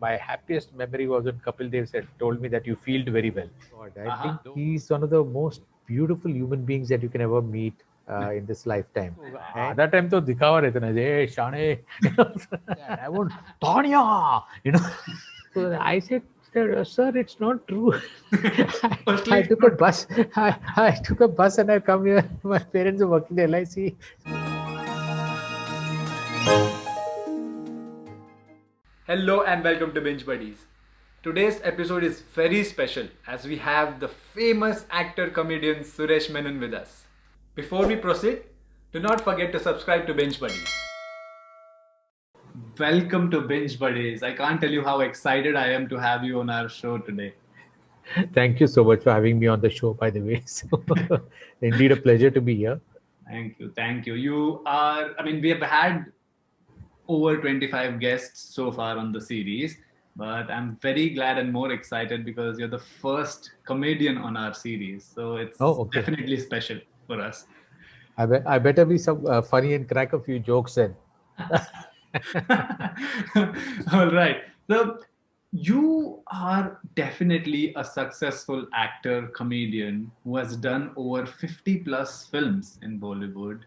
my happiest memory was when Kapil Dev said, told me that you feel very well. God, I Uh-huh. think he's one of the most beautiful human beings that you can ever meet in this lifetime. So, at that time, तो दिखावा रहता ना, hey, Shane, that I want Tanya, So I said, sir, it's not true. I Firstly, it's took a not true. bus. I took a bus and I come here. My parents are working in LIC. Hello and welcome to Binge Buddies. Today's episode is very special as we have the famous actor comedian Suresh Menon with us. Before we proceed, do not forget to subscribe to Binge Buddies. Welcome to Binge Buddies. I can't tell you how excited I am to have you on our show today. Thank you so much for having me on the show, by the way. So, indeed, a pleasure to be here. Thank you. Thank you. We have had over 25 guests so far on the series, but I'm very glad and more excited because you're the first comedian on our series. So it's Oh, okay. definitely special for us. I better be some funny and crack a few jokes then. All right. So you are definitely a successful actor, comedian who has done over 50 plus films in Bollywood,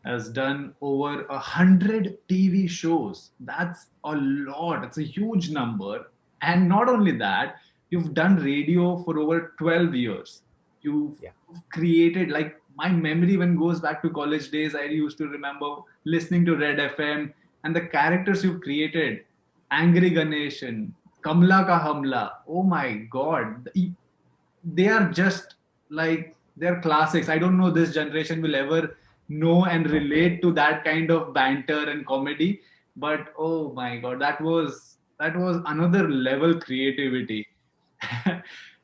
has done over 100 TV shows. That's a lot. It's a huge number. And not only that, you've done radio for over 12 years. You've Yeah. created, like, my memory when goes back to college days, I used to remember listening to Red FM and the characters you've created, Angry Ganeshan, Kamla Ka Hamla. Oh my God. They are just like, they're classics. I don't know this generation will ever know and No. relate to that kind of banter and comedy. But oh my God, that was another level creativity.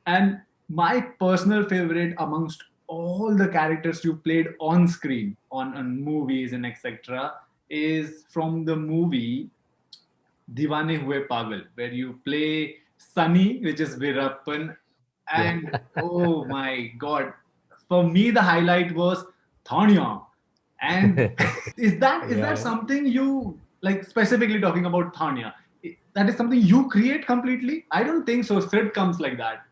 And my personal favorite amongst all the characters you played on screen, on movies and etc., is from the movie Divane Hue Pagal, where you play Sunny, which is Virappan. Yeah. And oh my God, for me, the highlight was Thanya. And is that Yeah. something you like, specifically talking about Thanya? That is something you create completely? I don't think so. Sid comes like that.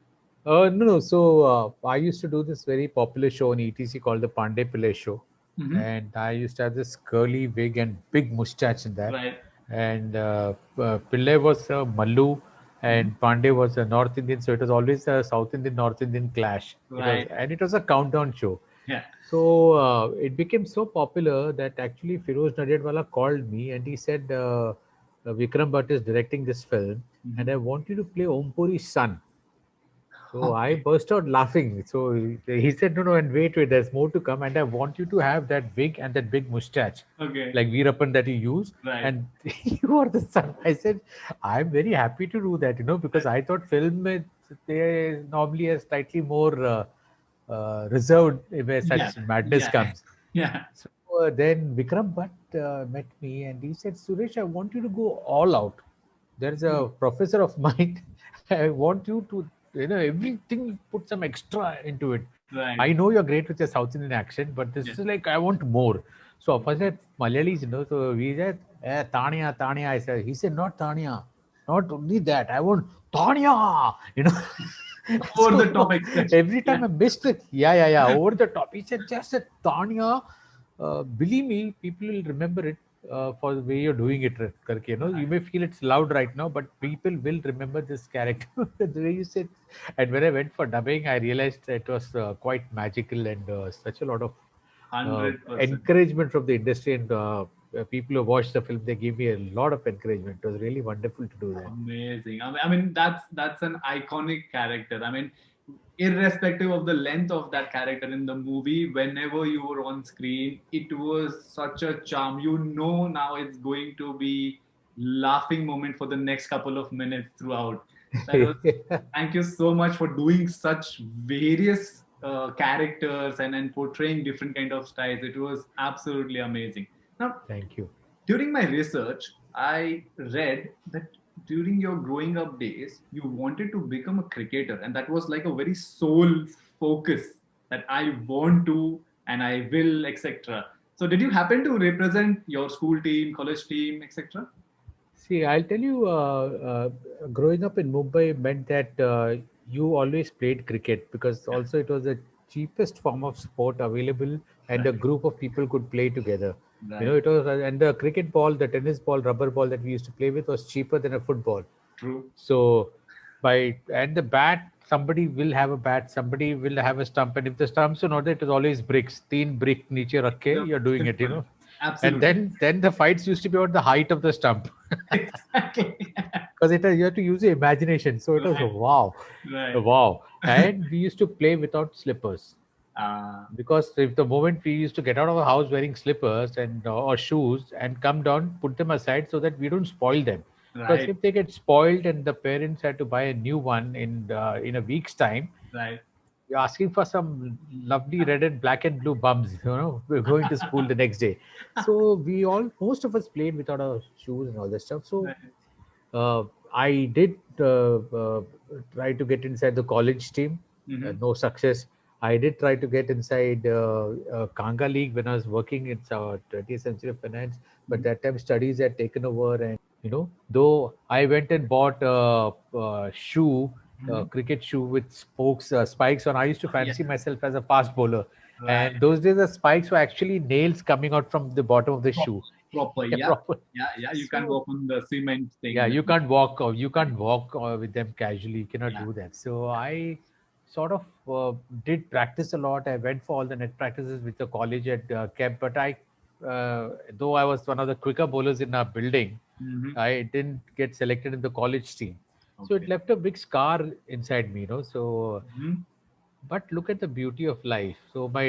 No, no. So I used to do this very popular show on ETC called the Pandey Pillai Show, Hmm. and I used to have this curly wig and big mustache in that. Right. And Pillai was Mallu, Mhm. and Pandey was a North Indian. So it was always a South Indian North Indian clash. Right. And it was a countdown show. Yeah. So it became so popular that actually Firoz Nadiadwala called me and he said, Vikram Bhatt is directing this film, and Mhm. I want you to play Ompuri's son. So I Okay. burst out laughing. So he said, no, no, and wait, there's more to come. And I want you to have that wig and that big mustache, Okay. like Veerappan that you use. Right. And you are the son. I said, I'm very happy to do that, because I thought film, they normally are slightly more reserved where Yeah. such madness Yeah. comes. Yeah. So then Vikram Bhatt met me and he said, Suresh, I want you to go all out. There's a professor of mine. I want you to, everything, put some extra into it. Right. I know you're great with your South Indian accent, but this Yeah. is like, I want more. So first I said, Malayalis, so we said, Tanya, Tanya. I said, he said, not Tanya, not only that. I want Tanya, Over So the top expression. every Yeah. time I missed it, yeah, over the top. He said, just a Tanya. Believe me, people will remember it for the way you're doing it. Karke, you may feel it's loud right now, but people will remember this character the way you said. And when I went for dubbing, I realized it was quite magical and such a lot of 100%. encouragement from the industry and people who watched the film. They gave me a lot of encouragement. It was really wonderful to do that. Amazing. I mean, that's an iconic character. I mean, irrespective of the length of that character in the movie, whenever you were on screen, it was such a charm. You know, now it's going to be laughing moment for the next couple of minutes throughout. That was. Thank you so much for doing such various characters and portraying different kind of styles. It was absolutely amazing. Now, Thank you. during my research, I read that during your growing up days, you wanted to become a cricketer, and that was like a very sole focus that I want to and I will, etc. So, did you happen to represent your school team, college team, etc.? See, I'll tell you, growing up in Mumbai meant that you always played cricket because also it was the cheapest form of sport available and a Right. group of people could play together. You know, Right. it was, and the cricket ball, the tennis ball, rubber ball that we used to play with was cheaper than a football. True. So, and the bat, somebody will have a bat, somebody will have a stump, and if the stumps are not there, it is always bricks. Teen brick niche rakhe, The you're doing it, you simple. know. And Absolutely. then the fights used to be about the height of the stump. Exactly. Because you have to use your imagination. So it was Right. wow, Right. wow. And we used to play without slippers Uh, because if the moment we used to get out of the house wearing slippers and or shoes and come down, put them aside so that we don't spoil them. Because right. if they get spoiled and the parents had to buy a new one in a week's time, Right. you're asking for some lovely red and black and blue bums. You know, we're going to school the next day. So most of us played without our shoes and all that stuff. So Right. uh, I did try to get inside the college team. Mm-hmm. No success. I did try to get inside Kanga League when I was working in 20th Century Finance, but Mm-hmm. that time studies had taken over, and though I went and bought a shoe, Mm-hmm. cricket shoe with spikes on. I used to Yeah. fancy myself as a fast bowler, Right. and those days the spikes were actually nails coming out from the bottom of the Proper. shoe. Proper. Yeah, Yeah. proper. Yeah. Yeah. You can So walk on the cement yeah, thing. you can't walk with them casually. You cannot Yeah. do that. So I sort of did practice a lot. I went for all the net practices with the college at Kemp, but though I was one of the quicker bowlers in our building, Mm-hmm. I didn't get selected in the college team. So it Okay. left a big scar inside me. So Mm-hmm. but look at the beauty of life. So my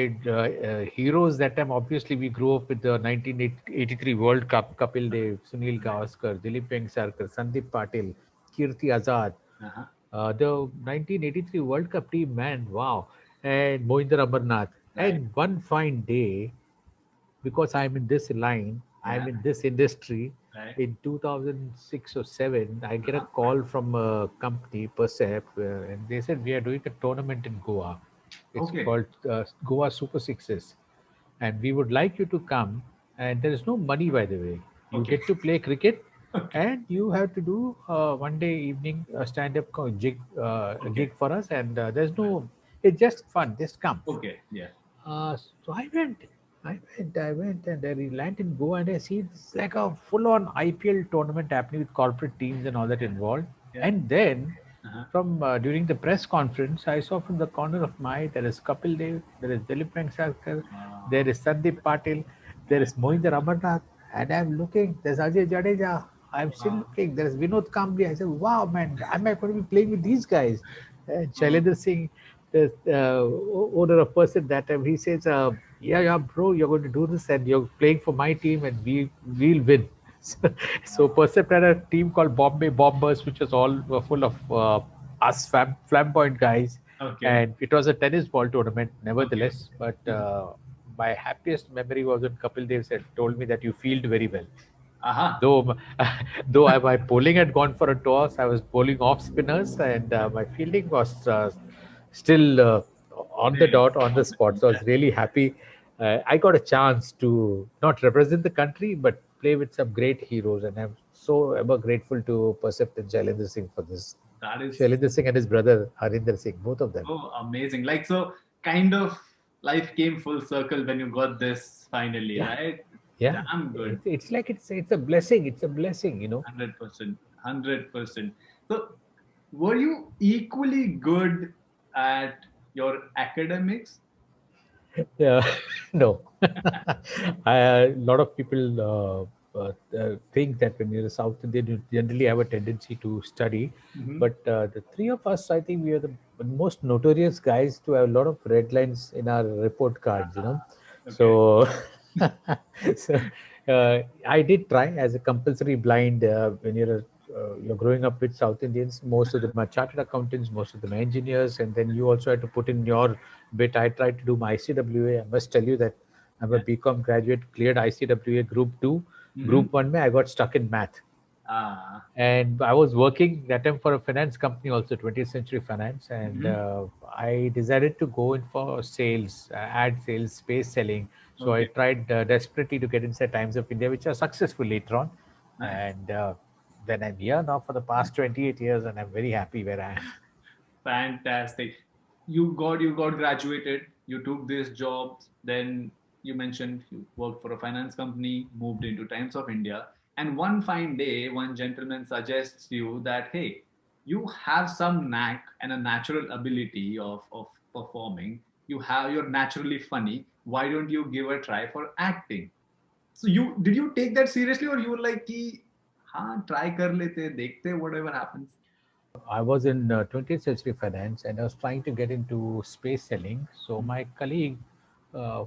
heroes that time, obviously, we grew up with the 1983 World Cup: Kapil Dev, Sunil Right. Gavaskar, Dilip Vengsarkar, Sandeep Patil, Kirti Azad. Uh-huh. The 1983 World Cup team, man, wow, and Mohinder Amarnath. Right. And one fine day, because I'm in this line, I'm Yeah. in this industry. Right. In 2006 or 7, I get a Uh-huh. call from a company, Percep, and they said we are doing a tournament in Goa. It's Okay. called Goa Super Sixes, and we would like you to come. And there is no money, by the way. You Okay. get to play cricket, Okay. and you have to do one day evening a stand-up Okay. gig for us. And there's Right. no, it's just fun. Just come. Okay. Yeah. So I went. I went, and I landed in Goa, and I see it's like a full-on IPL tournament happening with corporate teams and all that involved. Yeah. And then, Uh-huh. from during the press conference, I saw from the corner of my eye there is Kapil Dev, there is Dilip Vengsarkar, there is Sandeep Patil, there Right. is Mohinder Amarnath, and I'm looking. There's Ajay Jadeja. I'm still Wow. looking. There is Vinod Kambli. I said, "Wow, man, am I going to be playing with these guys?" And Wow. Shailendra Singh, the owner of Person that time, he says, "Yeah, yeah, bro, you're going to do this, and you're playing for my team, and we'll win." So Wow. Percept had a team called Bombay Bombers, which was all full of us flamboyant guys, Okay. and it was a tennis ball tournament, Okay. nevertheless. But Mhm. my happiest memory was when Kapil Dev said, told me that you field very well. Aha. Though, though my bowling had gone for a toss, I was bowling off spinners, and my fielding was still on the Really. dot, on the spot. So I was really happy. I got a chance to not represent the country, but play with some great heroes, and I'm so ever grateful to Percept and Shailendra Singh for this. That is Shailendra Singh and his brother Harinder Singh, both of them. so amazing. Like, so kind of life came full circle when you got this finally, Yeah, right? yeah. Damn good. It's like it's a blessing. It's a blessing. 100%. 100%. So, were you equally good at your academics? Yeah, no. A lot of people think that when you're a South Indian, you generally have a tendency to study. Mm-hmm. But the three of us, I think we are the most notorious guys to have a lot of red lines in our report cards. Okay. So, so I did try as a compulsory blind when you're growing up with South Indians. Most of them are chartered accountants, most of them are engineers, and then you also had to put in your bit. I tried to do my ICWA. I must tell you that I'm a Yeah. BCom graduate, cleared ICWA Group 2. Mm-hmm. Group 1, mein, I got stuck in math. Ah. And I was working that time for a finance company, also 20th Century Finance. And Mm-hmm. I decided to go in for sales, ad sales, space selling. So I Okay. tried desperately to get inside Times of India, which are successful later on. Nice. And then I'm here now for the past 28 years, and I'm very happy where I am. Fantastic. You got graduated. You took this job. Then you mentioned you worked for a finance company, moved into Times of India, and one fine day, one gentleman suggests you that hey, you have some knack and a natural ability of performing. You're naturally funny. Why don't you give a try for acting? So you did you take that seriously, or you were like कि हाँ try कर लेते देखते whatever happens? I was in 20th Century Finance, and I was trying to get into space selling. So Mhm. my colleague,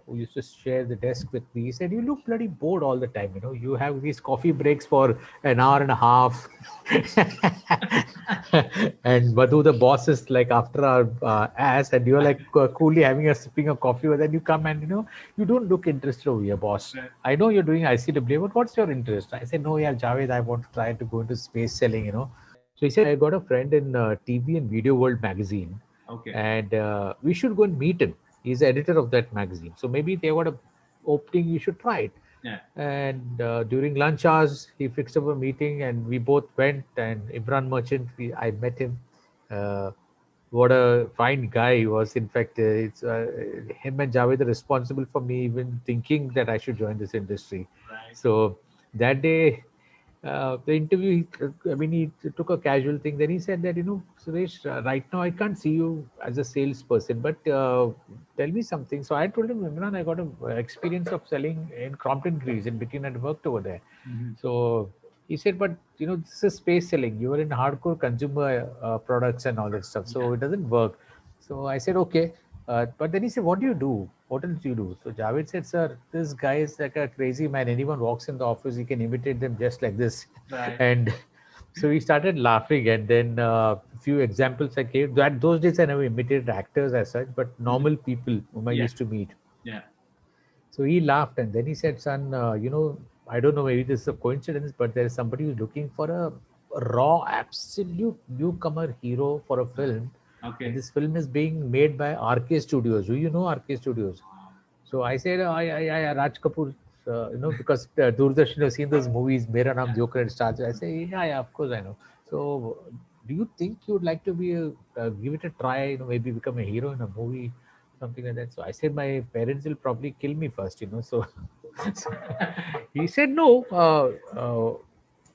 who used to share the desk with me, he said, "You look bloody bored all the time. You know, you have these coffee breaks for an hour and a half." And Madhu, the boss, is like after our ass, and you're like coolly having a sipping of coffee, and then you come and you don't look interested over here, boss. Right. I know you're doing ICW, but what's your interest? I said, no, yeah, Javed, I want to try to go into space selling. So he said, I got a friend in TV and Video World magazine, Okay. and we should go and meet him. He's the editor of that magazine. So maybe they got a opening, you should try it. Yeah. And during lunch hours, he fixed up a meeting, and we both went. And Imran Merchant, I met him. Uh, what a fine guy he was. In fact, it's him and Javed are responsible for me even thinking that I should join this industry. Right. So that day, the interview, I mean, he took a casual thing. Then he said that, Suresh, right now I can't see you as a salesperson, but tell me something. So I told him, Imran, I got a experience of selling in Crompton Greaves. In between, I worked over there. Mhm. So he said, but this is space selling. You are in hardcore consumer products and all that stuff. Yeah. So it doesn't work. So I said, okay. But then he said, what do you do? What else do you do? So Javed said, sir, this guy is like a crazy man. Anyone walks in the office, he can imitate them just like this. Right. And so we started laughing. And then a few examples I gave. That those days I never imitated actors as such, but Mhm. normal people whom I Yeah. used to meet. Yeah. So he laughed, and then he said, son, I don't know, maybe this is a coincidence, but there is somebody who's looking for a raw, absolute newcomer hero for a film. And Okay. this film is being made by RK Studios. Do you know RK Studios? So I said, Raj Kapoor, because Doordarshan has seen those movies, Mera Naam Joker and Stars. I say, yeah, of course I know. So do you think you would like to give it a try, maybe become a hero in a movie, something like that? So I said, my parents will probably kill me first. So, so he said, no,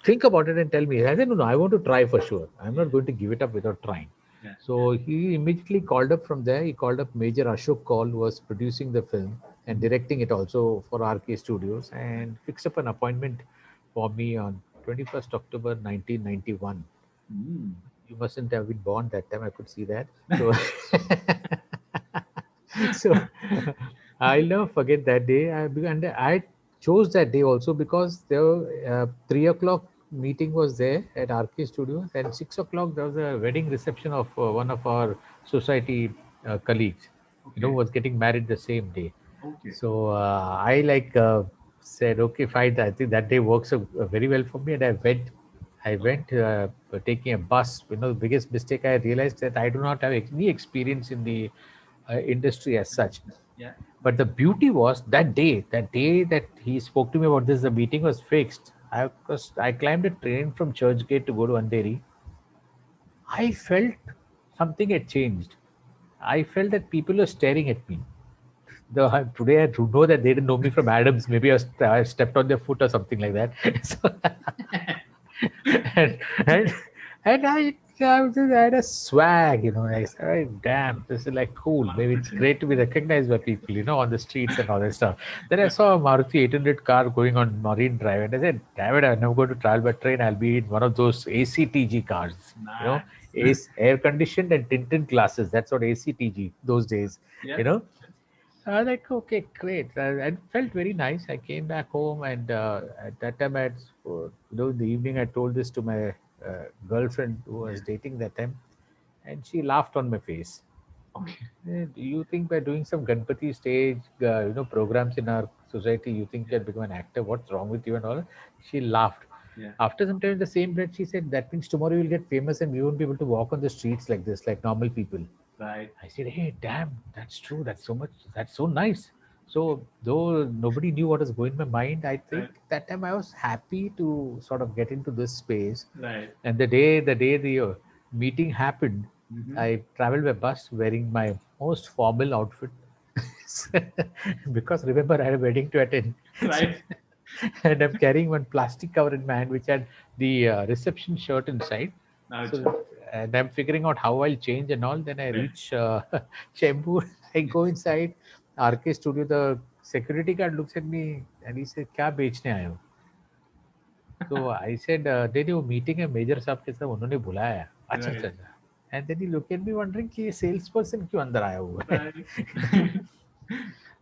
think about it and tell me. I said, no, I want to try for sure. I'm Yeah. not going to give it up without trying. Yeah. So he immediately called up from there. He called up Major Ashok Kaul, who was producing the film and Mhm. directing it also for RK Studios, and fixed up an appointment for me on 21st October 1991. Mm. You mustn't have been born that time. I could see that. So, so I'll never forget that day. And I chose that day also because there were, 3 o'clock meeting was there at RK Studios, and 6 o'clock there was a wedding reception of one of our society colleagues. Okay. Was getting married the same day. Okay. So I said, okay, fine. I think that day works very well for me, and I went. I went taking a bus. The biggest mistake I realized that I do not have any experience in the industry as such. Yeah. But the beauty was that day that he spoke to me about this, the meeting was fixed. I climbed a train from Churchgate to go to Andheri. I felt something had changed. I felt that people were staring at me. Today I do know that they didn't know me from Adams. Maybe I stepped on their foot or something like that. So, and and, and I had a swag. I said, "Oh, damn, this is like cool. Maybe it's Confident. great to be recognized by people, on the streets and all that stuff." Then I saw a Maruti 800 car going on Marine Drive, and I said, "Damn it, I'm never going to travel by train. I'll be in one of those ACTG cars, Nice. air conditioned and tinted glasses. That's what ACTG those days, you Yeah. know." I was like, okay, great. I felt very nice. I came back home, and at that time, in the evening, I told this to my girlfriend who was Yeah. dating that time, and she laughed on my face. Okay. Do you think by doing some Ganpati stage, programs in our society, you think Yeah. you'll become an actor? What's wrong with you and all? She laughed. Yeah. After some time, in the same breath, she said, that means tomorrow you'll get famous and we won't be able to walk on the streets like this, like normal people. Right. I said, hey, damn, that's true. That's so much. That's so nice. So though nobody knew what was going in my mind, I think Right. that time I was happy to sort of get into this space. Right. And the day the meeting happened, Hmm. I traveled by bus wearing my most formal outfit because remember I had a wedding to attend. So, Right. and I'm carrying one plastic cover in my hand which had the reception shirt inside. So Acha. and I'm figuring out how I'll change and all. Then I Right. reach Chembur. I go inside RK studio. The security guard looks at me and he said, "क्या बेचने आए हो?" So I said, "Did you meeting a major साहब के साथ उन्होंने बुलाया है." अच्छा अच्छा Right. अच्छा. And then he looked at me wondering कि ये सेल्स पर्सन क्यों अंदर आया हुआ है. Right.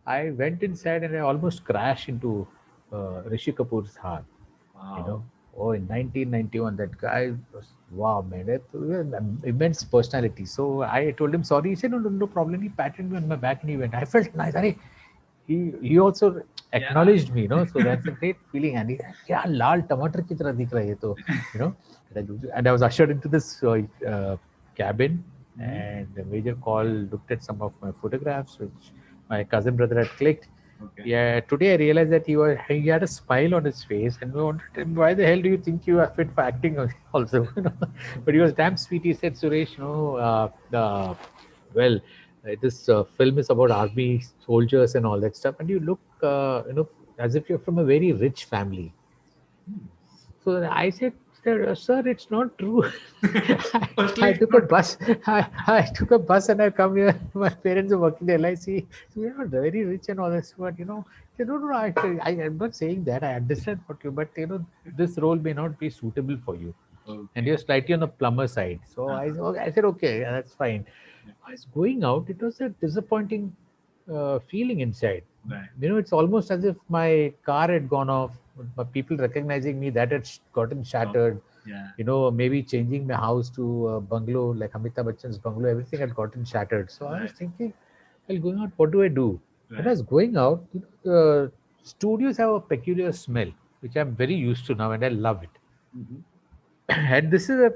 I went inside and I almost crashed into Rishi Kapoor's heart. You Wow. know, oh, in 1991, that guy was wow, man, that was an immense personality. So I told him sorry. He said, no, no, no problem. He patted me on my back and he went. I felt nice. Arey, he also Yeah. acknowledged me, so that's a great feeling. And he, क्या लाल टमाटर की तरह दिख रहा है ये तो, you know. And I was ushered into this cabin, Mhm. and the major call looked at some of my photographs, which my cousin brother had clicked. Okay. Yeah, today I realized that he had a smile on his face, and we wondered him, why the hell do you think you are fit for acting also? But he was damn sweet. He said, Suresh, well, this film is about army soldiers and all that stuff, and you look, as if you're from a very rich family. Hmm. So I said, sir, it's not true. Firstly, I it's took a not. bus. I took a bus and I come here. My parents are working at LIC. So we are not very rich and all this, but he said, no, no, no, I am not saying that. I understand what you, but this role may not be suitable for you. And Okay. you're slightly on the plumber side. So I said, okay, yeah, that's fine. Yeah. I was going out. It was a disappointing feeling inside. Right. It's almost as if my car had gone off, but people recognizing me that had gotten Oh, shattered. yeah. Maybe changing my house to a bungalow like Amitabh Bachchan's bungalow, everything had gotten shattered. So I was Right. thinking, well, going out, what do I do? When I Right. was going out, studios have a peculiar smell, which I'm very used to now, and I love it. Hmm. And this is a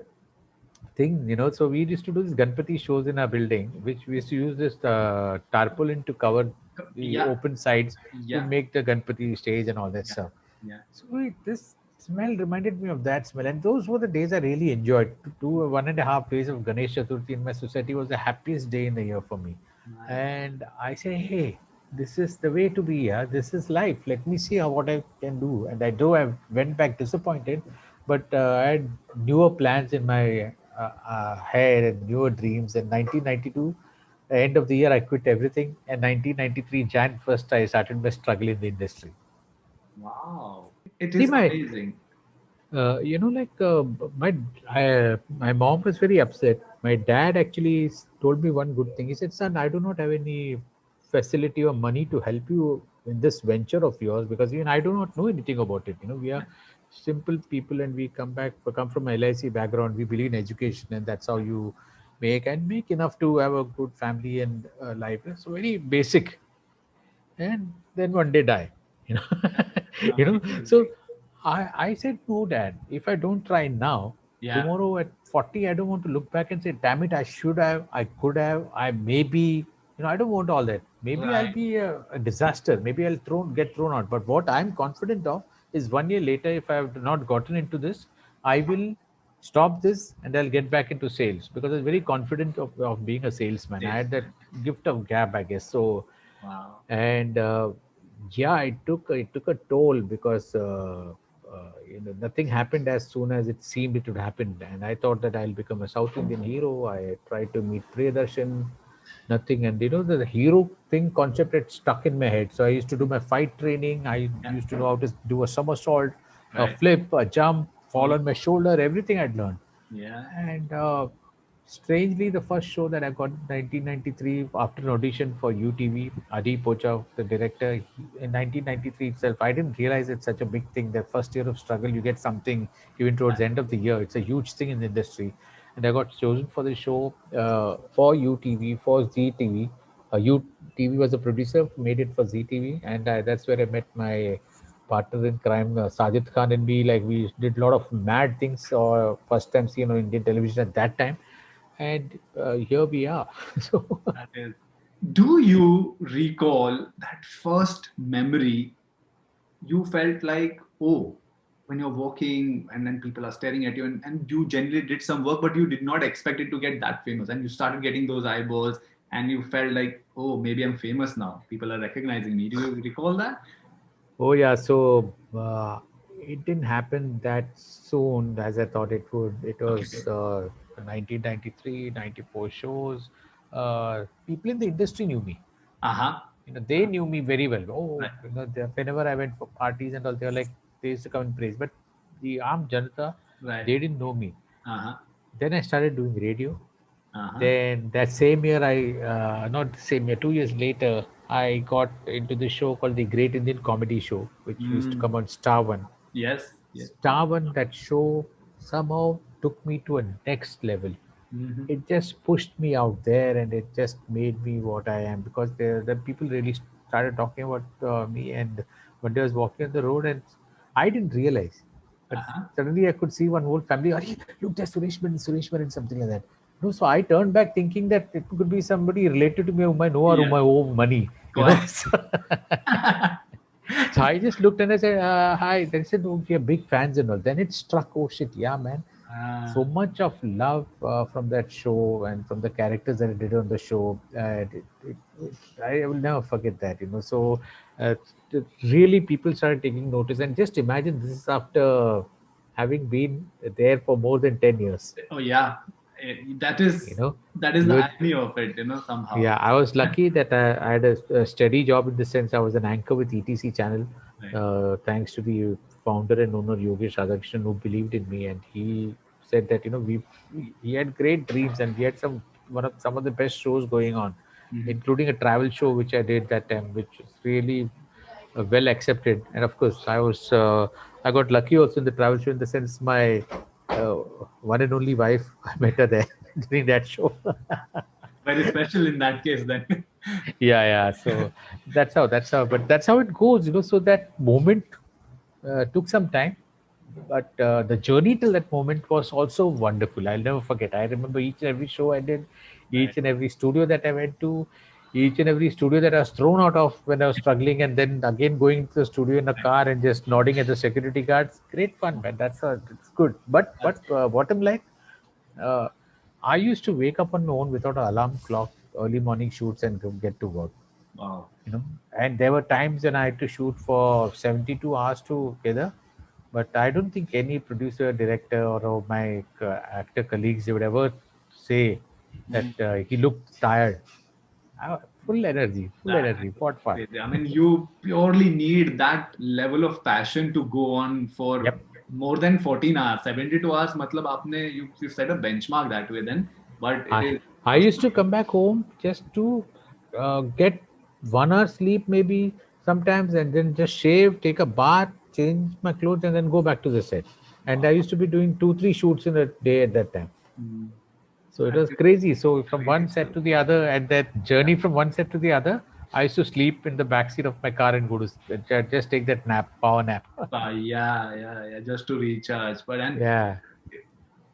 thing, so we used to do these Ganpati shows in our building, which we used to use this tarpaulin to cover the Yeah. open sides to Yeah. make the Ganpati stage and all that Yeah. stuff. Yeah. So this smell reminded me of that smell, and those were the days I really enjoyed. To do 1.5 days of Ganesh Chaturthi in my society was the happiest day in the year for me. Nice. And I say, hey, this is the way to be. Yeah, this is life. Let me see what I can do. And I went back disappointed, but I had newer plans in my head and newer dreams. In 1992, the end of the year, I quit everything. And 1993, Jan 1st, I started my struggle in the industry. Wow. It See, is amazing. my mom was very upset. My dad actually told me one good thing. He said, "Son, I do not have any facility or money to help you in this venture of yours because even I do not know anything about it. We are simple people and we come from LIC background. We believe in education and that's how you make enough to have a good family and life. So very basic, and then one day die you know Amazing. so I said, no, dad, if I don't try now, Yeah. tomorrow at 40 I don't want to look back and say, damn it, I should have, I could have, I maybe, I don't want all that. Maybe I'll Right. be a disaster, maybe I'll get thrown out, but what I'm confident of is 1 year later, if I have not gotten into this, I will stop this and I'll get back into sales because I was very confident of being a salesman. I had that Salesman. gift of gab, I guess. So Wow. and yeah, it took a toll because nothing happened as soon as it seemed it would happen, and I thought that I'll become a South Indian hero. I tried to meet Priyadarshan, nothing. And the hero thing concept had stuck in my head, so I used to do my fight training. I Yeah. used to know how to do a somersault, a Right. flip, a jump, fall Oh, on my shoulder, everything I'd learned. yeah. And strangely, the first show that I got in 1993 after an audition for UTV, Adi Pocha, the director, in 1993 itself, I didn't realize it's such a big thing. That first year of struggle, you get something even towards the end of the year. It's a huge thing in the industry. And I got chosen for the show for UTV, for ZTV. UTV was a producer, made it for ZTV, and that's where I met my partner in crime, Sajid Khan and me. Like we did a lot of mad things. First time seen on Indian television at that time, and here we are. So That is. Do you recall that first memory you felt like, oh, when you're walking and then people are staring at you, and you generally did some work, but you did not expect it to get that famous, and you started getting those eyeballs, and you felt like, oh, maybe I'm famous now. People are recognizing me. Do you recall that? Oh yeah, so it didn't happen that soon as I thought it would. It Okay. was 1993, 94 shows. People in the industry knew me. Uh huh. They knew me very well. Oh, Right. whenever I went for parties and all, they were like, they used to come and praise. But the Aam Janata, Right. they didn't know me. Uh huh. Then I started doing radio. Uh huh. Then that same year, not the same year, 2 years later, I got into the show called the Great Indian Comedy Show, which used to Mm. come on Star One. Yes. Yes. Star One, that show somehow took me to a next level. Mm-hmm. It just pushed me out there, and it just made me what I am, because the people really started talking about me. And one day I was walking on the road, and I didn't realize, but Uh huh. suddenly I could see one whole family. "Arey, look, there's Suresh Maran," something like that. No, so I turned back thinking that it could be somebody related to me whom I know or Yeah. whom I owe money. You know. Quite. So I just looked and I said, "Hi." They said, "Oh, we are big fans and all." Then it struck. Oh shit, yeah, man, so Ah, much of love from that show and from the characters that I did on the show. I will never forget that, So uh, really, people started taking notice, and just imagine this is after having been there for more than 10 years. oh yeah. That You is know, that is the with irony of it, somehow. yeah, I was lucky that I had a steady job in the sense I was an anchor with ETC channel, Right. thanks to the founder and owner Yogesh Radhakrishnan, who believed in me, and he said that he had great dreams, and we had some of the best shows going on, Mhm. including a travel show which I did that time, which was really well accepted. And of course, I got lucky also in the travel show, in the sense my uh, one and only wife I met her there during that show. Very special in that case then. Yeah. So that's how but that's how it goes, so that moment took some time, but the journey till that moment was also wonderful. I'll never forget. I remember each and every show I did, Right. each and every studio that I went to, each and every studio that I was thrown out of when I was struggling, and then again going to the studio in a car and just nodding at the security guards. Great fun, man. It's good. But That's bottom line, uh, I used to wake up on my own without an alarm clock, early morning shoots, and get to work. wow. You know, and there were times when I had to shoot for 72 hours together. But I don't think any producer, director, or my actor colleagues, they would ever say that Mhm. he looked tired. Full energy, full That energy. What fun! crazy. I mean, you purely need that level of passion to go on for Yep. more than 14 hours. 72 hours, matlab you set a benchmark that way then, but it I is I awesome. used to come back home just to get 1 hour sleep maybe sometimes, and then just shave, take a bath, change my clothes, and then go back to the set. And I Wow. used to be doing 2 3 shoots in a day at that time. Mm. So it That was is crazy. So from one set crazy. to the other, and that journey from one set to the other, I used to sleep in the backseat of my car and go to just take that nap, power nap. Yeah. Just to recharge. But Yeah,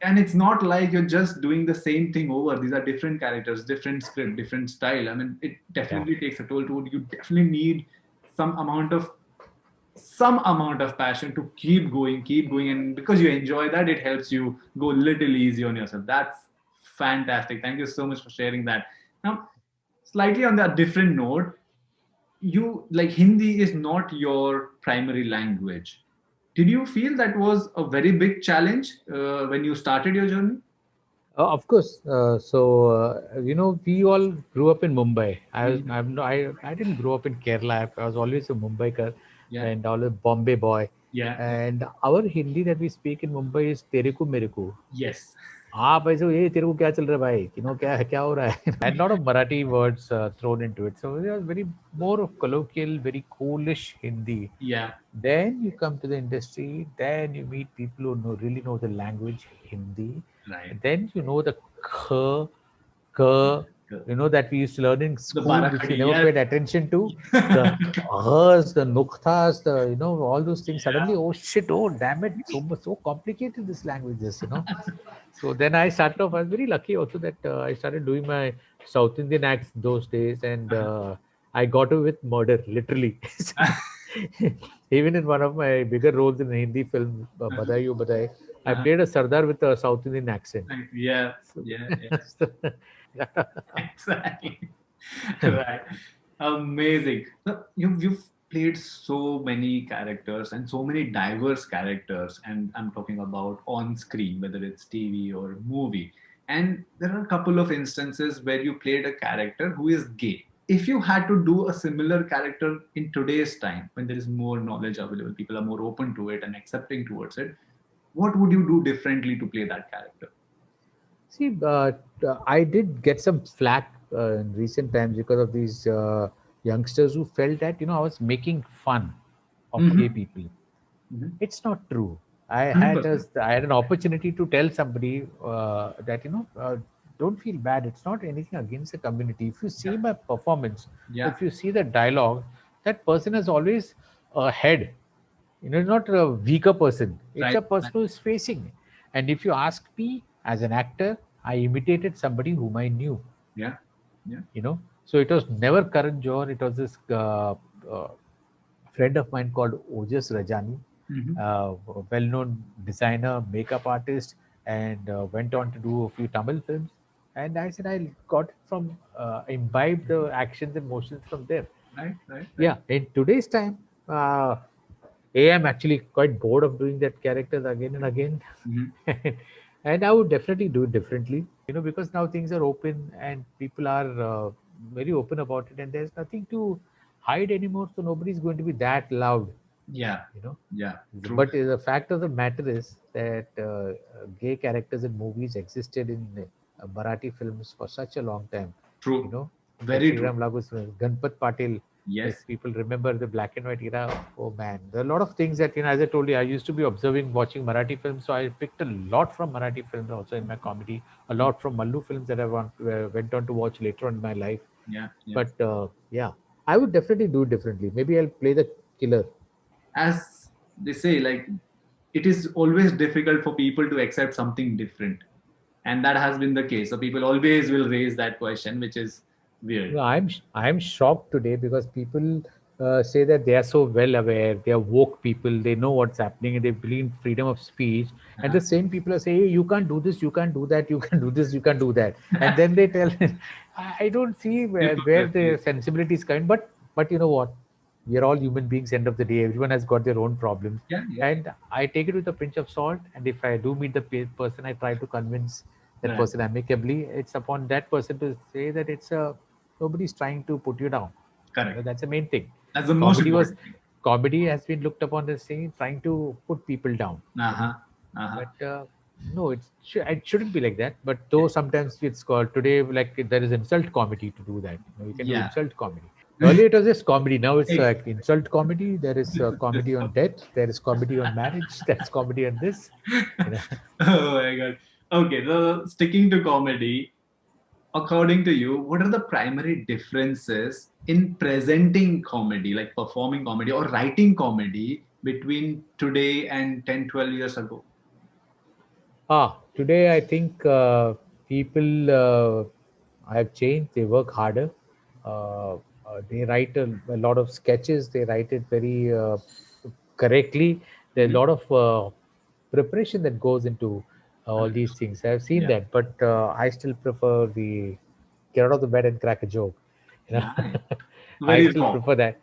and it's not like you're just doing the same thing over. These are different characters, different script, different style. I mean, it yeah, definitely takes a toll to you. Definitely need some amount of some amount of passion to keep going, and because you enjoy that, it helps you go a little easy on yourself. That's fantastic. Thank you so much for sharing that. Now, slightly on that different note, you like Hindi is not your primary language. Did you feel that was a very big challenge when you started your journey? of course. We all grew up in Mumbai. Mhm. I didn't grow up in Kerala. I was always a Mumbaikar Yeah. and always Bombay boy. Yeah. And our Hindi that we speak in Mumbai is Tereku Mereku. Yes. आप ऐसे ये तेरे को क्या चल रहा है भाई क्या हो रहा है and lot of Marathi words thrown into it, so it was very more of colloquial, very coolish Hindi. Yeah. Then you come to the industry, then you meet people who really know the language Hindi, Right. and then you know the k, k, you know, that we used to learn in The school, which we Barakhadi, never yes. paid attention to. The hers, the nuktas, the, you know, all those things. Suddenly, oh shit, oh damn it, so complicated this language is, you know. So then I started off. I was very lucky also that I started doing my South Indian acts those days, and I got away with murder, literally. Even in one of my bigger roles in a Hindi film, Badai Yo Badai, I Uh-huh. played a Sardar with a South Indian accent. Yeah, So, yeah, yeah. so, Exactly. Right. Amazing. So you've played so many characters and so many diverse characters, and I'm talking about on screen, whether it's TV or movie. And there are a couple of instances where you played a character who is gay. If you had to do a similar character in today's time, when there is more knowledge available, people are more open to it and accepting towards it, what would you do differently to play that character? see, I did get some flack in recent times because of these youngsters who felt that, you know, I was making fun of gay Mm-hmm. people. Mm-hmm. It's not true. Mm-hmm. I had an opportunity to tell somebody that, you know, don't feel bad. It's not anything against the community. If you see Yeah. my performance, Yeah. if you see the dialogue, that person has always a head. You know, not a weaker person. It's Right. a person who is facing. And if you ask me, as an actor, I imitated somebody whom I knew. Yeah. Yeah. You know, so it was never Karan Johar. It was this uh, friend of mine called Ojas Rajani, Mm-hmm. a well-known designer, makeup artist, and went on to do a few Tamil films. And I said I got it from imbibed the actions and motions from there. Right. Right. Right. Yeah, in today's time, I'm actually quite bored of doing that characters again and again, Mm-hmm. and I would definitely do it differently. You know, because now things are open and people are very open about it, and there's nothing to hide anymore. So nobody's going to be that loud, Yeah. you know. Yeah. True. But the fact of the matter is that gay characters in movies existed in Marathi films for such a long time. You True. know, the Very true. Sriram Lagu's film, Ganpat Patil. If Yes. people remember the black and white era, oh man, there are a lot of things that, you know. As I told you, I used to be observing, watching Marathi films, so I picked a lot from Marathi films also in my comedy. A lot from Mallu films that went on to watch later on in my life. Yeah. Yeah. But yeah, I would definitely do it differently. Maybe I'll play the killer. As they say, like it is always difficult for people to accept something different, and that has been the case. So people always will raise that question, which is weird. No, I'm shocked today because people say that they are so well aware, they are woke people, they know what's happening, and they believe in freedom of speech. And Uh-huh. the same people are saying, "Hey, you can't do this, you can't do that, you can do this, you can't do that," and then they tell, I don't see where Hypocrisy. the sensibility is coming. But you know what? We are all human beings. End of the day, everyone has got their own problems, Yeah. Yeah. and I take it with a pinch of salt. And if I do meet the person, I try to convince that Right. person amicably. It's upon that person to say that it's a nobody's trying to put you down. You know, Correct. that's the main thing. That's the most Comedy was important thing. comedy has been looked upon as saying trying to put people down. Uh You know, huh. Uh huh. but no, it shouldn't be like that. But though sometimes it's called today, like there is insult comedy to do that. You know, you can do Yeah. insult comedy. Earlier it was just comedy. Now it's Hey, like insult comedy. There is this, this comedy on death. There is comedy on marriage. There's comedy on this. You know. Oh my god. Okay, so sticking to comedy, according to you, what are the primary differences in presenting comedy, like performing comedy or writing comedy between today and 10, 12 years ago? Today I think people have changed. They work harder. They write a lot of sketches. They write it very correctly. There's a Mhm. lot of preparation that goes into all these things. I've seen Yeah. that, but I still prefer the get out of the bed and crack a joke. You know, Right. I Very still raw. prefer that.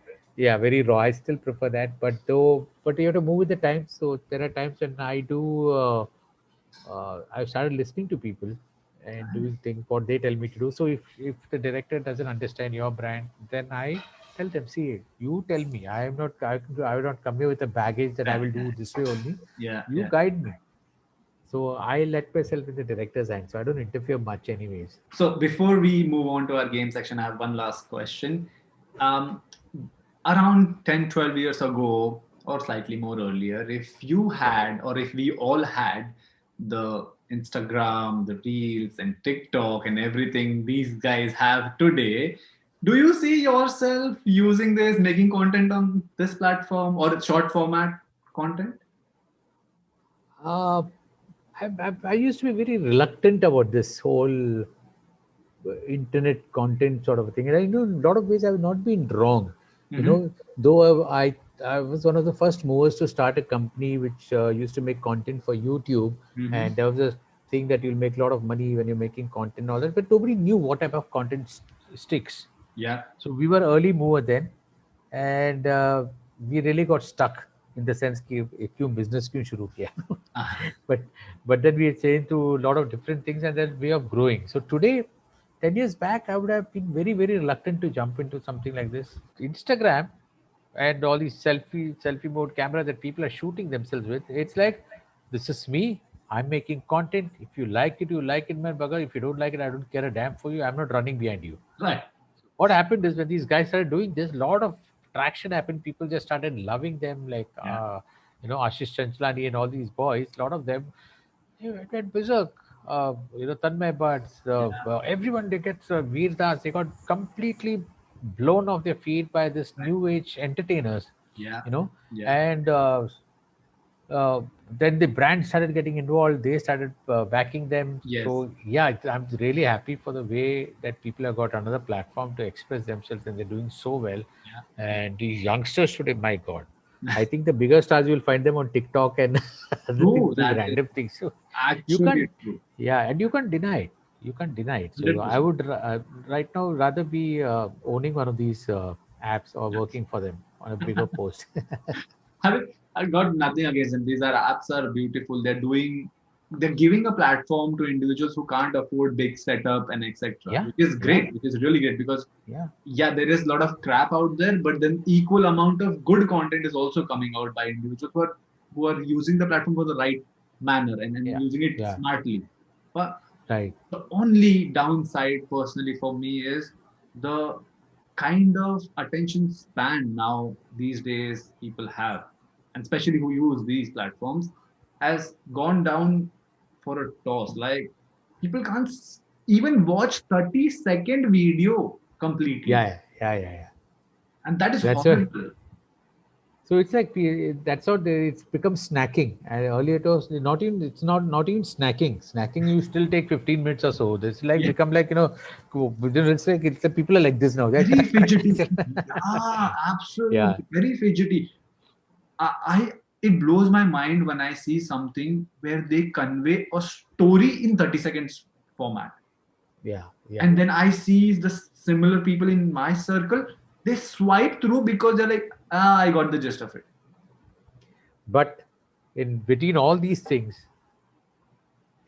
Yeah, very raw. I still prefer that. But you have to move with the times. So there are times when I do. I've started listening to people and doing things what they tell me to do. So if the director doesn't understand your brand, then I tell them, see, you tell me. I will not come here with a baggage that I will do this way only. Yeah. You Yeah. guide me. So I let myself in the director's hand. So I don't interfere much, anyways. So before we move on to our game section, I have one last question. Um, Around 10, 12 years ago, or slightly more earlier, if you had, or if we all had the Instagram, the Reels, and TikTok, and everything these guys have today, do you see yourself using this, making content on this platform or short format content? Uh, I used to be very reluctant about this whole internet content sort of a thing. And I know in a lot of ways I've not been wrong. You Mm-hmm. know, though I was one of the first movers to start a company which used to make content for YouTube, Mm-hmm. and there was a thing that you'll make a lot of money when you're making content and all that, but nobody knew what type of content sticks. Yeah. So we were early mover then, and we really got stuck in the sense कि एक क्यों business क्यों शुरू किया but then we changed to a lot of different things and then way of growing. So today, 10 years back, I would have been very, very reluctant to jump into something like this. Instagram and all these selfie mode cameras that people are shooting themselves with, it's like, this is me. I'm making content. If you like it, you like it, man, bugger. If you don't like it, I don't care a damn for you. I'm not running behind you. Right. What happened is when these guys started doing this, a lot of traction happened. People just started loving them, like Yeah. Ashish Chanchlani and all these boys. A lot of them, it went berserk. Tanmay Bhatts, everyone, they get Veer Das, they got completely blown off their feet by this Right. new age entertainers, Yeah. you know, Yeah. and uh, then the brand started getting involved. They started backing them. Yes. So yeah, I'm really happy for the way that people have got another platform to express themselves, and they're doing so well. Yeah. And these youngsters today, my God, I think the bigger stars you'll find them on TikTok and other things True. doing That is random things. So you actually can't, true. yeah, and you can't deny it. You can't deny it. So I 100%. would right now rather be owning one of these apps or Yes. working for them on a bigger post. I mean, I got nothing against them. These are apps are beautiful. They're giving a platform to individuals who can't afford big setup and etc. Yeah, Which is yeah, great, which is really great because yeah. yeah, there is a lot of crap out there, but then equal amount of good content is also coming out by individuals who are using the platform for the right manner and Yeah, using it yeah, smartly. But right. the only downside personally for me is the kind of attention span now these days people have, and especially who use these platforms, has gone down for a toss. Like people can't even watch 30-second video completely, Yeah, yeah, yeah, yeah. and that is That's why. horrible. So it's like that's how it's become snacking. And earlier it was not even. It's not even snacking. Snacking you still take 15 minutes or so. This like Yeah, become like it's like people are like this now. very fidgety. Yeah, Yeah, absolutely, very fidgety. I it blows my mind when I see something where they convey a story in 30 seconds format. yeah, yeah. And then I see the similar people in my circle, they swipe through because they're like, I got the gist of it. But in between all these things,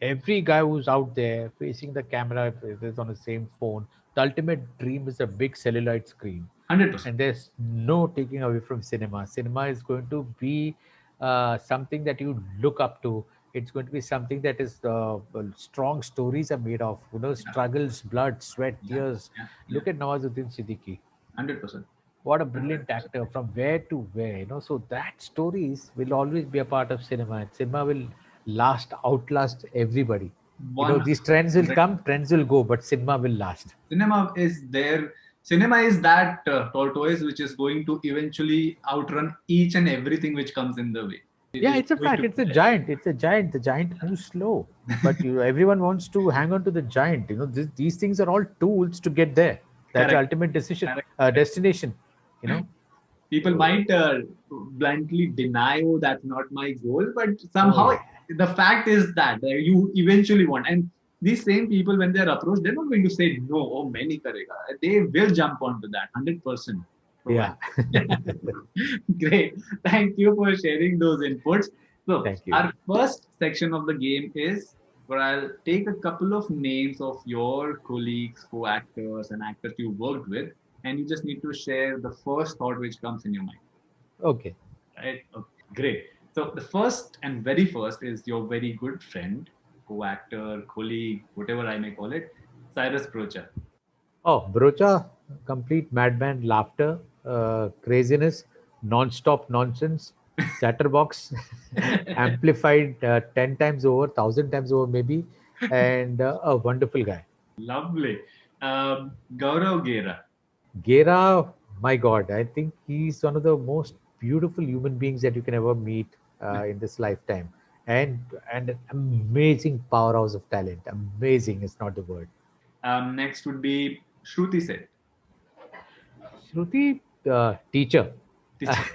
every guy who's out there facing the camera, if it is on the same phone, the ultimate dream is a big celluloid screen. 100%. And there's no taking away from cinema. Cinema is going to be something that you look up to. It's going to be something that is well, strong stories are made of, Yeah, struggles, blood, sweat, yeah, tears. yeah, yeah. Look at Nawazuddin Siddiqui. 100%. What a brilliant actor, from where to where. So that stories will always be a part of cinema, and cinema will outlast everybody. These trends will 100%. come, trends will go, but cinema will last. Cinema is there. Cinema is that tortoise which is going to eventually outrun each and everything which comes in the way. It Yeah, is it's a going fact. to It's a giant. It's a giant. The giant moves slow, but everyone wants to hang on to the giant. These things are all tools to get there. That's the correct. ultimate decision, Correct. destination. You know. People So, might bluntly deny, oh, that's not my goal, but oh somehow yeah, the fact is that you eventually want. And these same people, when they're approached, they're not going to say no, oh, many karega. They will jump onto that 100%. yeah. Great. Thank you for sharing those inputs. So, Thank you. our first section of the game is where I'll take a couple of names of your colleagues, co actors, and actors you worked with, and you just need to share the first thought which comes in your mind. Okay. Right? Okay, great. So, the first and very first is your very good friend, co actor, colleague, whatever I may call it, Cyrus Brocha. Oh, Brocha, complete madman laughter, craziness, non-stop nonsense. chatterbox amplified 10 times over, 1,000 times over maybe, and a wonderful guy. Lovely. Gaurav Gera. Gera, my God, I think he's one of the most beautiful human beings that you can ever meet in this lifetime, and an amazing powerhouse of talent. Amazing is not the word. Next would be Shruti Seth. Shruti, teacher. Teacher.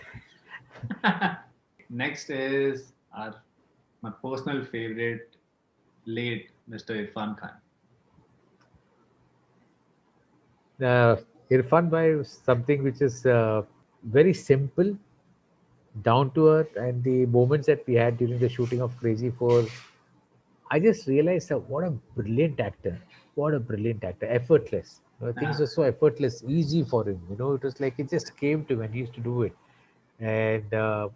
Next is my personal favorite, late Mr. Irfan Khan. Irfan Bhai was something which is very simple, down to earth, and the moments that we had during the shooting of Crazy 4, I just realized that what a brilliant actor. What a brilliant actor. Effortless. Things Ah, were so effortless, easy for him. It was like it just came to him and he used to do it. And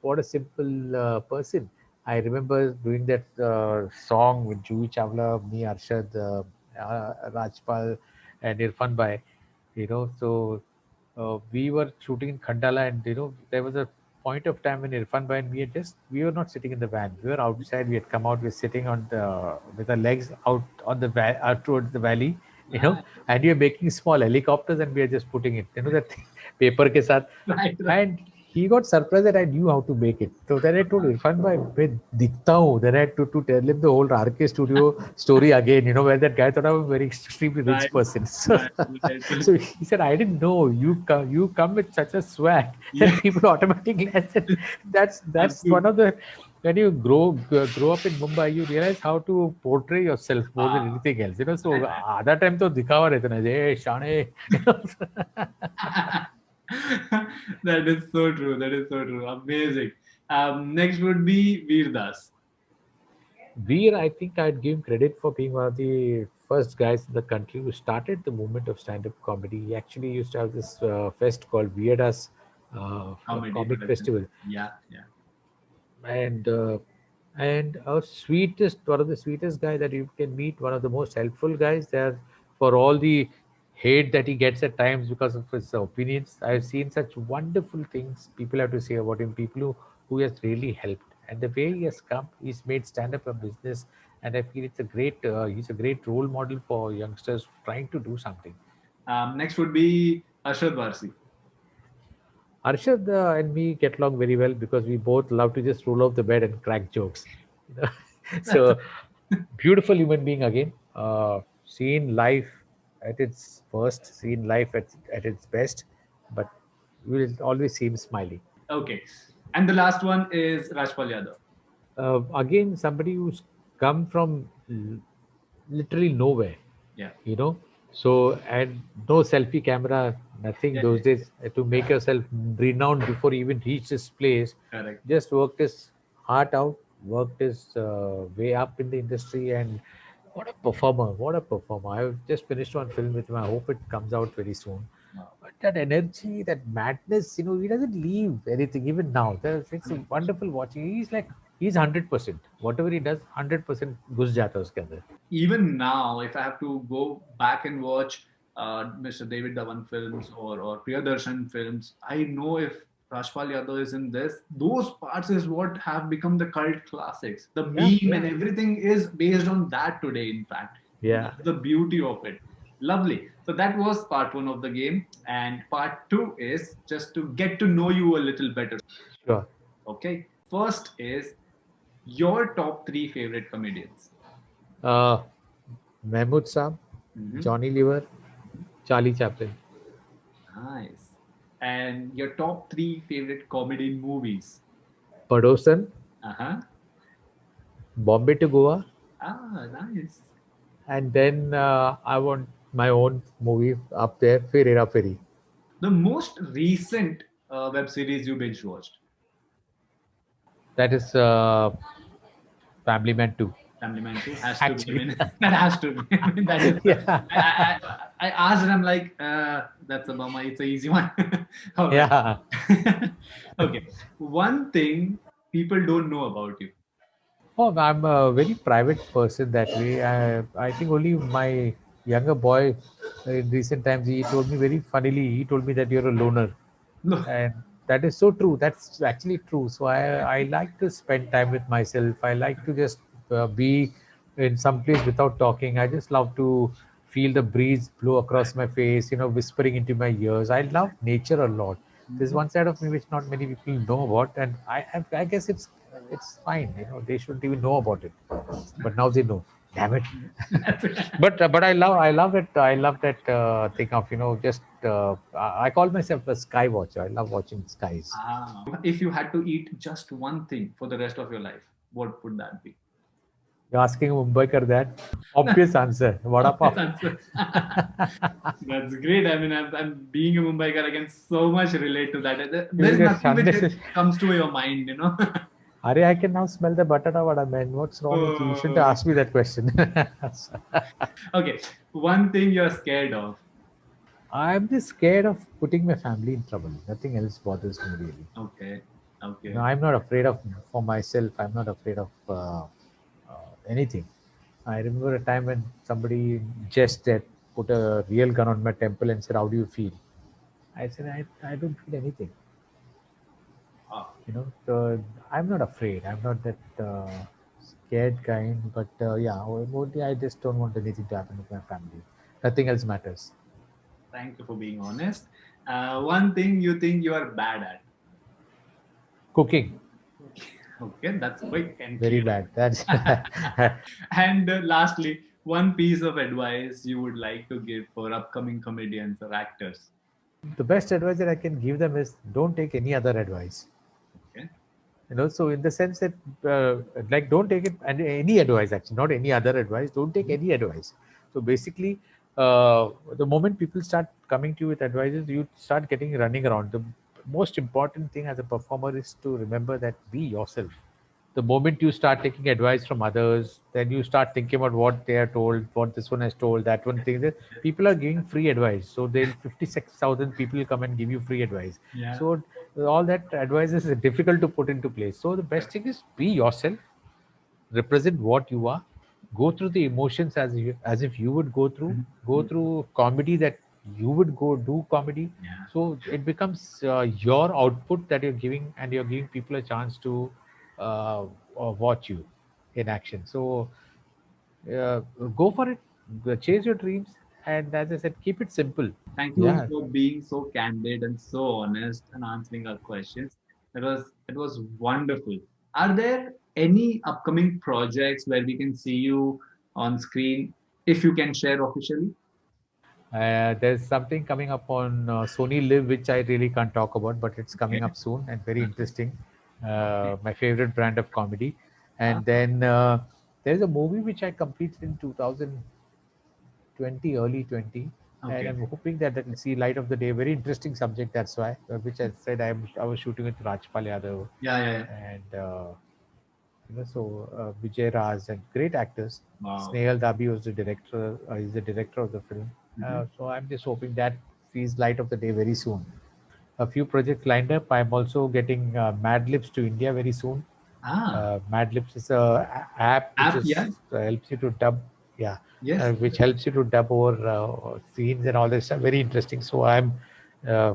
what a simple person. I remember doing that song with Juhi Chawla, me, Arshad, Rajpal, and Irfan Bhai. So we were shooting in Khandala, and there was a point of time when Irfan Bhai and me had just we were not sitting in the van. We were outside. We had come out. We were sitting on the with our legs out on the out towards the valley. ah, And we are making small helicopters, and we are just putting it. That paper ke saath, right, right. and he got surprised that I knew how to make it. So then I told Irfan bhai, मैं दिखता हूँ. Then I had to tell him the whole RK studio story again, where that guy thought I was a very extremely rich Right, person. So, right, right. so he said, I didn't know you come with such a swag Yeah, that people automatically. I said, that's one absolutely. of the when you grow up in Mumbai, you realize how to portray yourself more than Ah, anything else. So other time to दिखावा रहता ना, hey शाने. that is so true. That is so true. Amazing. Next would be Veer Das. Veer, I think I'd give him credit for being one of the first guys in the country who started the movement of stand-up comedy. He actually used to have this fest called Weirdas Comedy Comic production. Festival, Yeah, yeah. and our sweetest, one of the sweetest guy that you can meet, one of the most helpful guys there for all the hate that he gets at times because of his opinions. I've seen such wonderful things people have to say about him, people who has really helped, and the way he has come, he's made stand up a business, and I feel he's a great role model for youngsters trying to do something. Next would be Arshad Varsi. Arshad and me get along very well because we both love to just roll off the bed and crack jokes. You know? So beautiful human being again. Seen life at its worst, seen life at its best, but you will always see him smiling. Okay. And the last one is Rajpal Yadav. Again, somebody who's come from literally nowhere, Yeah. you know. So, and no selfie camera, nothing Yeah, those yeah, days to make yourself renowned before you even reach this place. correct. Just worked his heart out, worked his way up in the industry, and what a performer! What a performer! I've just finished one film with him. I hope it comes out very soon. Wow. But that energy, that madness, he doesn't leave anything. Even now, it's wonderful watching. He's 100%. Whatever he does, 100% घुस जाता है उसके अंदर. Even now, if I have to go back and watch Mr. David Dhawan films or Priyadarshan films, I know if Rajpal Yadav is in this, those parts is what have become the cult classics. The Yeah, meme yeah, and everything is based on that today, in fact. yeah. That's the beauty of it. Lovely. So that was part one of the game. And part two is just to get to know you a little better. Sure. Okay. First is your top three favorite comedians. Uh, Mahmood Saab, Mhm. Johnny Lever, Charlie Chaplin, Nice. And your top three favorite comedy movies? Padosan, Uh huh. Bombay to Goa, Ah, nice. and then I want my own movie up there, Fir Hera Feri. The most recent web series you binge watched? That is Family Man 2. Family Man 2 has to be. I Actually, mean, that has to be. I mean, that is. yeah, I asked and I'm like, that's a bummer. It's an easy one. All right. yeah. Okay. One thing people don't know about you. Oh, I'm a very private person that way. I think only my younger boy in recent times he told me very funnily. He told me that you're a loner, No. and That is so true. That's actually true. So I like to spend time with myself. I like to just be in some place without talking. I just love to feel the breeze blow across my face, whispering into my ears. I love nature a lot. There's one side of me which not many people know about, and I guess it's fine. They shouldn't even know about it, but now they know. Damn it. But I love that thing of just I call myself a sky watcher. I love watching skies. If you had to eat just one thing for the rest of your life, what would that be? You're asking a Mumbaikar that? Obvious answer. Vada Obvious pav. answer. That's great. I mean, I'm being a Mumbaiker, I can so much relate to that. There's nothing which comes to your mind. Are, I can now smell the batata vada, man. What's wrong with you? You shouldn't ask me that question. Okay, one thing you're scared of. I'm just scared of putting my family in trouble. Nothing else bothers me really. Okay, okay. No, I'm not afraid of for myself. I'm not afraid of anything. I remember a time when somebody just said, put a real gun on my temple and said, "How do you feel?" I said, "I don't feel anything." So I'm not afraid. I'm not that scared kind. But yeah, mostly I just don't want anything to happen with my family. Nothing else matters. Thank you for being honest. One thing you think you are bad at. Cooking, Okay, that's quick and very clear. bad. That's And lastly, one piece of advice you would like to give for upcoming comedians or actors. the best advice that I can give them is don't take any other advice. Okay. So in the sense that like don't take it and any advice, actually not any other advice, don't take any advice. So basically the moment people start coming to you with advices, you start getting running around. The most important thing as a performer is to remember that be yourself. The moment you start taking advice from others, then you start thinking about what they are told, what this one has told, that one thing. That people are giving free advice, so they'll 56,000 people come and give you free advice. Yeah. So all that advice is difficult to put into place. So the best thing is be yourself, represent what you are, go through the emotions as if you would go through comedy that you would go do comedy. Yeah. So it becomes your output that you're giving, and you're giving people a chance to watch you in action. So uh, go for it, chase your dreams, and as I said, keep it simple. Thank you Yeah. for being so candid and so honest and answering our questions. It was wonderful. Are there any upcoming projects where we can see you on screen, if you can share officially? There's something coming up on Sony Live, which I really can't talk about, but it's coming Okay. up soon and very Okay. interesting. Okay. My favorite brand of comedy. Ah, And then there's a movie which I completed in 2020, early 20, and okay. I'm hoping that that will see light of the day. Very interesting subject, that's why, which I said I was shooting with Rajpal Yadav Yeah, yeah, yeah. and Vijay Raj and great actors. Wow. Snehal Dabi was the director. Is the director of the film. Mhm. So I'm just hoping that sees light of the day very soon. A few projects lined up. I'm also getting Mad Libs to India very soon. Ah, Mad Libs is a app which app, is yeah. helps you to dub. Yeah, Yes. which helps you to dub over scenes and all this stuff. Very interesting. So I'm uh,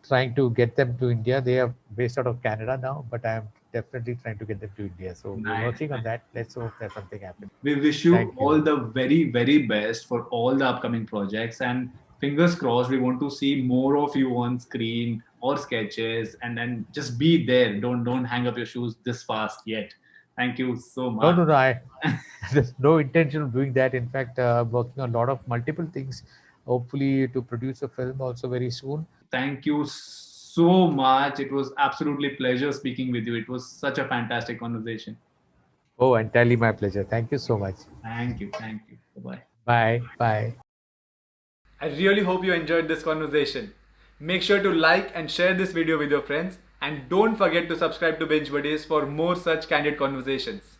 trying to get them to India. They are based out of Canada now, but I'm definitely trying to get them to India. So we're Nice. working on that. Let's hope that something happens. We wish you Thank you. all the very, very best for all the upcoming projects. And fingers crossed, we want to see more of you on screen or sketches, and then just be there. Don't hang up your shoes this fast yet. Thank you so No, much. no, no. There's no intention of doing that. In fact, working on a lot of multiple things, hopefully to produce a film also very soon. Thank you so much. It was absolutely pleasure speaking with you. It was such a fantastic conversation. Oh, entirely my pleasure. Thank you so much. Thank you. Thank you. Bye bye. Bye. Bye. I really hope you enjoyed this conversation. Make sure to like and share this video with your friends, and don't forget to subscribe to Binge Buddies for more such candid conversations.